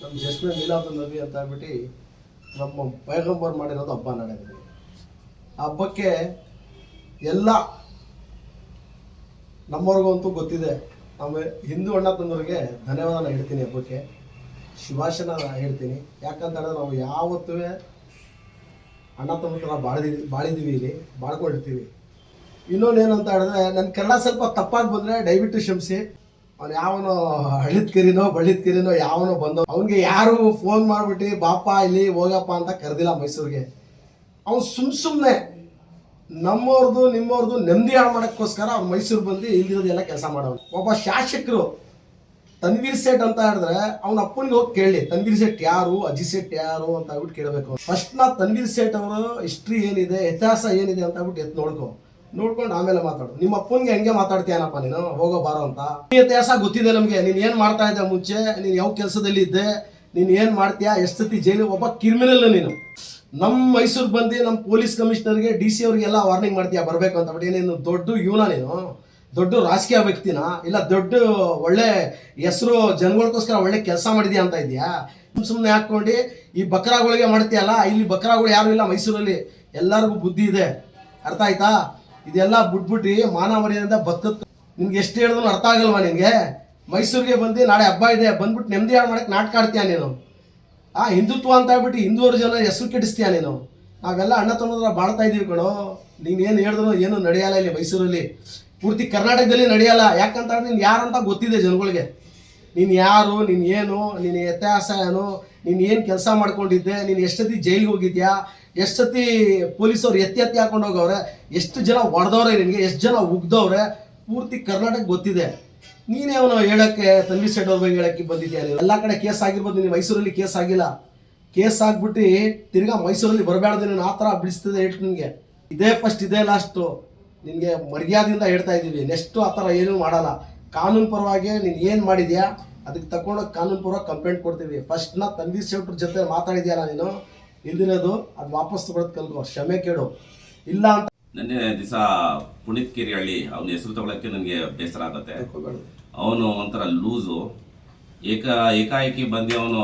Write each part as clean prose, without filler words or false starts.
ನಮ್ಮ ಜಶ್ಮೆ ಮೀಲಾದ್ ನಬಿ ಅಂತ ಹೇಳ್ಬಿಟ್ಟು ನಮ್ಮ ಪೈಗಂಬರ್ ಮಾಡಿರೋದು ಹಬ್ಬ ನಡೆದಿದೆ. ಆ ಹಬ್ಬಕ್ಕೆ ಎಲ್ಲ ನಮ್ಮವ್ರಿಗಂತೂ ಗೊತ್ತಿದೆ. ನಮ್ಮ ಹಿಂದೂ ಅಣ್ಣ ತಂದವ್ರಿಗೆ ಧನ್ಯವಾದನ ಹೇಳ್ತೀನಿ. ಹಬ್ಬಕ್ಕೆ ಶುಭಾಶಯನ ಹೇಳ್ತೀನಿ. ಯಾಕಂತ ಹೇಳಿದ್ರೆ ನಾವು ಯಾವತ್ತೂ ಅಣ್ಣ ತಮ್ಮ ಥರ ಬಾಳಿದ್ದೀವಿ, ಇಲ್ಲಿ ಬಾಳ್ಕೊಂಡಿರ್ತೀವಿ. ಇನ್ನೊಂದೇನಂತ ಹೇಳಿದ್ರೆ ನನ್ನ ಕನ್ನಡ ಸ್ವಲ್ಪ ತಪ್ಪಾಗಿ ಬಂದರೆ ದಯವಿಟ್ಟು ಕ್ಷಮಿಸಿ. ಅವ್ನು ಯಾವನೋ ಹಳ್ಳಿದ ಕೆರಿನೋ ಯಾವನೋ ಬಂದೋ ಅವನಿಗೆ ಯಾರು ಫೋನ್ ಮಾಡಿಬಿಟ್ಟು ಬಾಪ ಇಲ್ಲಿ ಹೋಗಪ್ಪ ಅಂತ ಕರೆದಿಲ್ಲ ಮೈಸೂರಿಗೆ. ಅವ್ನು ಸುಮ್ಮನೆ ನಮ್ಮವ್ರದ್ದು ನಿಮ್ಮವ್ರದ್ದು ನೆಮ್ಮದಿ ಹಾಳು ಮಾಡೋಕ್ಕೋಸ್ಕರ ಅವ್ನು ಮೈಸೂರು ಬಂದು ಇಲ್ದಿರೋದೆಲ್ಲ ಕೆಲಸ ಮಾಡೋನು. ಒಬ್ಬ ಶಾಸಕರು ತನ್ವೀರ್ ಸೇಠ್ ಅಂತ ಹೇಳಿದ್ರೆ ಅವನ ಅಪ್ಪನಿಗೆ ಹೋಗಿ ಕೇಳಿ ತನ್ವೀರ್ ಸೇಠ್ ಯಾರು, ಅಜಿತ್ ಸೇಠ್ ಯಾರು ಅಂತ ಹೇಳ್ಬಿಟ್ಟು ಕೇಳಬೇಕು. ಫಸ್ಟ್ ನಾ ತನ್ವೀರ್ ಸೇಠ್ ಅವರು ಹಿಸ್ಟ್ರಿ ಏನಿದೆ, ಇತಿಹಾಸ ಏನಿದೆ ಅಂತ ಹೇಳ್ಬಿಟ್ಟು ನೋಡ್ಕೊಂಡು ಆಮೇಲೆ ಮಾತಾಡು. ನಿಮ್ಮ ಅಪ್ಪನಿಗೆ ಹೆಂಗೆ ಮಾತಾಡ್ತೀಯನಪ್ಪ ನೀನು, ಹೋಗೋ ಬಾರೋ ಅಂತ. ಇತಿಹಾಸ ಗೊತ್ತಿದೆ ನಮಗೆ. ನೀನು ಏನು ಮಾಡ್ತಾ ಇದ್ದೆ ಮುಂಚೆ, ನೀನು ಯಾವ ಕೆಲಸದಲ್ಲಿ ಇದ್ದೆ, ನೀನು ಏನು ಮಾಡ್ತೀಯಾ, ಎಷ್ಟು ಸತಿ ಜೈಲಿಗೆ, ಒಬ್ಬ ಕ್ರಿಮಿನಲ್ ನೀನು. ನಮ್ಮ ಮೈಸೂರು ಬಂದು ನಮ್ಮ ಪೊಲೀಸ್ ಕಮಿಷನರ್ಗೆ DC ಅವ್ರಿಗೆಲ್ಲ ವಾರ್ನಿಂಗ್ ಮಾಡ್ತೀಯಾ ಬರಬೇಕು ಅಂತ ಬಿಟ್ಟು. ನೀನು ದೊಡ್ಡ ಇವನ, ನೀನು ದೊಡ್ಡ ರಾಜಕೀಯ ವ್ಯಕ್ತಿನ, ಇಲ್ಲ ದೊಡ್ಡ ಒಳ್ಳೆ ಹೆಸರು ಜನಗಳಿಗೋಸ್ಕರ ಒಳ್ಳೆ ಕೆಲಸ ಮಾಡಿದ್ಯಾ ಅಂತ ಇದೆಯಾ? ಸುಮ್ಮನೆ ಹಾಕ್ಕೊಂಡು ಈ ಬಕ್ರಾಗಳಿಗೆ ಮಾಡ್ತೀಯಲ್ಲ. ಇಲ್ಲಿ ಬಕ್ರಾಗಳು ಯಾರು ಇಲ್ಲ ಮೈಸೂರಲ್ಲಿ, ಎಲ್ಲರಿಗೂ ಬುದ್ಧಿ ಇದೆ, ಅರ್ಥ ಆಯ್ತಾ? ಇದೆಲ್ಲ ಬಿಟ್ಬಿಟ್ಟು ಮಾನ ಮರ್ಯಾದೆಯಿಂದ ಬದುಕುತ್ತೆ. ನಿನ್ಗೆ ಎಷ್ಟು ಹೇಳಿದ್ರು ಅರ್ಥ ಆಗಲ್ವಾ ನಿನಗೆ? ಮೈಸೂರಿಗೆ ಬಂದು ನಾಳೆ ಹಬ್ಬ ಇದೆ ಬಂದ್ಬಿಟ್ಟು ನೆಮ್ಮದಿ ಹಾಳು ಮಾಡಕ್ಕೆ ನಾಟಕ ಆಡ್ತೀಯ ನೀನು. ಹಿಂದುತ್ವ ಅಂತ ಹೇಳ್ಬಿಟ್ಟು ಹಿಂದೂವರ ಜನ ಹೆಸರು ಕೆಡಿಸ್ತೀಯ ನೀನು. ನಾವೆಲ್ಲ ಅಣ್ಣ ತಮ್ಮದ್ರ ಬಾಳ್ತಾ ಇದ್ದೀವಿ ಕಣೋ. ನೀನೇನು ಹೇಳಿದ್ರು ಏನು ನಡೆಯಲ್ಲ ಇಲ್ಲಿ ಮೈಸೂರಲ್ಲಿ, ಪೂರ್ತಿ ಕರ್ನಾಟಕದಲ್ಲಿ ನಡೆಯಲ್ಲ. ಯಾಕಂತ ನೀನು ಯಾರಂತ ಗೊತ್ತಿದೆ ಜನಗಳಿಗೆ. ನೀನು ಯಾರು, ನೀನು ಏನು, ನಿನ್ನ ಇತಿಹಾಸ ಏನು, ನೀನು ಏನು ಕೆಲಸ ಮಾಡ್ಕೊಂಡಿದ್ದೆ, ನೀನು ಎಷ್ಟು ಸತಿ ಜೈಲಿಗೆ ಹೋಗಿದ್ಯಾ, ಎಷ್ಟು ಸತಿ ಪೊಲೀಸವ್ರು ಎತ್ತಿ ಹಾಕೊಂಡು ಹೋಗವ್ರೆ, ಎಷ್ಟು ಜನ ಹೊಡೆದವ್ರೆ ನಿನಗೆ, ಎಷ್ಟು ಜನ ಉಗ್ದವ್ರೆ, ಪೂರ್ತಿ ಕರ್ನಾಟಕ ಗೊತ್ತಿದೆ. ನೀನೇ ಅವನು ಹೇಳೋಕ್ಕೆ ತನ್ವೀರ್ ಸೇಠ್ ಅವ್ರ ಬಗ್ಗೆ ಹೇಳೋಕ್ಕೆ ಬಂದಿದ್ಯಾ? ನೀವು ಎಲ್ಲ ಕಡೆ ಕೇಸ್ ಆಗಿರ್ಬೋದು, ನೀನು ಮೈಸೂರಲ್ಲಿ ಕೇಸ್ ಆಗಿಲ್ಲ. ಕೇಸ್ ಆಗ್ಬಿಟ್ಟು ತಿರ್ಗಾ ಮೈಸೂರಲ್ಲಿ ಬರಬೇಡ್ದು ನೀನು, ಆ ಥರ ಬಿಡಿಸ್ತದೆ ಹೇಳ್ತು ನಿನಗೆ. ಇದೇ ಫಸ್ಟ್ ಇದೇ ಲಾಸ್ಟು. ನಿನಗೆ ಮರ್ಯಾದೆಯಿಂದ ಹೇಳ್ತಾ ಇದ್ದೀವಿ, ನೆಕ್ಸ್ಟು ಆ ಥರ ಏನೂ ಮಾಡಲ್ಲ. ಕಾನೂನು ಪರವಾಗಿ ನೀನು ಏನು ಮಾಡಿದ್ಯಾ ಅದಕ್ಕೆ ತಗೊಂಡೋಗಿ ಕಾನೂನು ಪರವಾಗಿ ಕಂಪ್ಲೇಂಟ್ ಕೊಡ್ತೀವಿ. ಫಸ್ಟ್ನ ತನ್ವೀರ್ ಸೇಠ್ರ ಜೊತೆ ಮಾತಾಡಿದ್ಯಲ್ಲ ನೀನು, ಇಲ್ದಿರೋದು ಅದು ವಾಪಸ್ ತಗೊಳೋದು ಕಲ್ಕೋ, ಕ್ಷಮೆ ಕೇಳು. ಇಲ್ಲ ಅಂತ ನೆನ್ನೆ ದಿವಸ ಪುನೀತ್ ಕೇರಿಹಳ್ಳಿ ಅವನ ಹೆಸರು ತಗೊಳಕ್ಕೆ ನನಗೆ ಬೇಸರ ಆಗುತ್ತೆ. ಅವನು ಒಂಥರ ಲೂಸು. ಏಕಾಏಕಿ ಬಂದು ಅವನು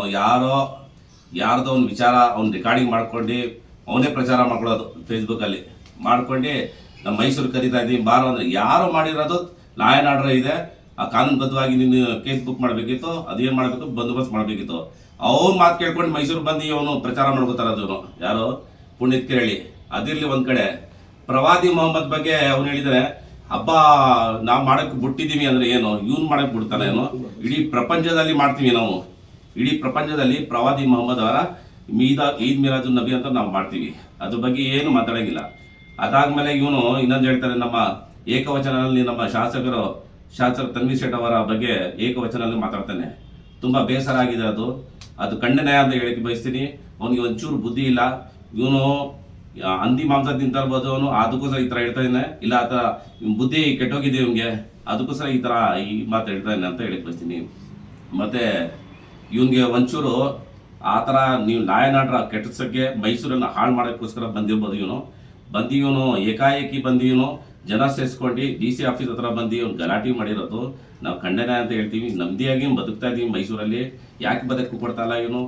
ಯಾರ್ದೋ ಒಂದು ವಿಚಾರ ಅವ್ನು ರೆಕಾರ್ಡಿಂಗ್ ಮಾಡ್ಕೊಂಡು ಅವನೇ ಪ್ರಚಾರ ಮಾಡ್ಕೊಳ್ಳೋದು ಫೇಸ್ಬುಕ್ಕಲ್ಲಿ ಮಾಡ್ಕೊಂಡು ನಮ್ಮ ಮೈಸೂರು ಕರೀತಾ ಇದ್ದೀವಿ ಬಾರೋ ಅಂದರೆ, ಯಾರು ಮಾಡಿರೋದು ಲಾ ಆ್ಯಂಡ್ ಆರ್ಡರ್ ಇದೆ, ಆ ಕಾನೂನುಬದ್ಧವಾಗಿ ನೀನು ಕೇಸ್ ಬುಕ್ ಮಾಡಬೇಕಿತ್ತು, ಅದೇನು ಮಾಡಬೇಕು ಬಂದೋಬಸ್ತ್ ಮಾಡಬೇಕಿತ್ತು. ಅವ್ನ ಮಾತು ಕೇಳ್ಕೊಂಡು ಮೈಸೂರು ಬಂದು ಅವನು ಪ್ರಚಾರ ಮಾಡ್ಕೋತಾರದವನು ಯಾರು, ಪುನೀತ್ ಕೇರಳಿ. ಅದಿರಲಿ ಒಂದು ಕಡೆ. ಪ್ರವಾದಿ ಮೊಹಮ್ಮದ್ ಬಗ್ಗೆ ಅವ್ನು ಹೇಳಿದರೆ ಹಬ್ಬ ನಾವು ಮಾಡೋಕ್ಕೆ ಬಿಟ್ಟಿದ್ದೀವಿ ಅಂದರೆ ಏನು, ಇವ್ನು ಮಾಡೋಕ್ಕೆ ಬಿಡ್ತಾನೆ ಏನು? ಇಡೀ ಪ್ರಪಂಚದಲ್ಲಿ ಮಾಡ್ತೀವಿ ನಾವು. ಇಡೀ ಪ್ರಪಂಚದಲ್ಲಿ ಪ್ರವಾದಿ ಮೊಹಮ್ಮದ್ ಅವರ ಈದ್ ಮಿಲಾದ್ ನಬಿ ಅಂತ ನಾವು ಮಾಡ್ತೀವಿ. ಅದ್ರ ಬಗ್ಗೆ ಏನು ಮಾತಾಡೋಂಗಿಲ್ಲ. ಅದಾದಮೇಲೆ ಇವನು ಇನ್ನೊಂದು ಹೇಳ್ತಾರೆ, ನಮ್ಮ ಏಕವಚನಲ್ಲಿ ನಮ್ಮ ಶಾಸಕ ತನ್ವೀರ್ ಸೇಠ್ ಅವರ ಬಗ್ಗೆ ಏಕವಚನಲ್ಲಿ ಮಾತಾಡ್ತಾನೆ. ತುಂಬ ಬೇಸರ ಆಗಿದೆ ಅದು ಖಂಡನೆ ಅಂತ ಹೇಳಕ್ಕೆ ಬಯಸ್ತೀನಿ. ಅವನಿಗೆ ಒಂಚೂರು ಬುದ್ಧಿ ಇಲ್ಲ. ಇವನು ಹಂದಿ ಮಾಂಸ ತಿಂತಾ ಇರ್ಬೋದು ಅವನು, ಅದಕ್ಕೋಸ್ಕರ ಈ ಥರ ಹೇಳ್ತಾ ಇದ್ದಾನೆ. ಇಲ್ಲ ಆ ಥರ ಬುದ್ಧಿ ಕೆಟ್ಟೋಗಿದೆ ಇವನಿಗೆ, ಅದಕ್ಕೋಸ್ಕರ ಈ ಮಾತು ಹೇಳ್ತಾ ಇದ್ದಾನೆ ಅಂತ ಹೇಳಕ್ಕೆ ಬಯಸ್ತೀನಿ. ಮತ್ತು ಇವನಿಗೆ ಒಂಚೂರು ಆ ಥರ ನೀವು ಲಾ ಆ್ಯಂಡ್ ಆರ್ಡರ್ ಕೆಟ್ಟಿಸೋಕ್ಕೆ ಮೈಸೂರನ್ನು ಹಾಳು ಮಾಡೋಕ್ಕೋಸ್ಕರ ಬಂದಿರ್ಬೋದು. ಇವನು ಏಕಾಏಕಿ ಬಂದು ಜನ ಸೇರಿಸ್ಕೊಂಡು DC ಆಫೀಸ್ ಹತ್ರ ಬಂದು ಅವ್ನು ಗಲಾಟೆ ಮಾಡಿರೋದು ನಾವು ಖಂಡನೆ ಅಂತ ಹೇಳ್ತೀವಿ. ನೆಮ್ಮದಿಯಾಗಿ ಬದುಕ್ತಾ ಇದ್ದೀವಿ ಮೈಸೂರಲ್ಲಿ. ಯಾಕೆ ಬದುಕು ಕೊಡ್ತಾ ಇಲ್ಲ ಇವನು?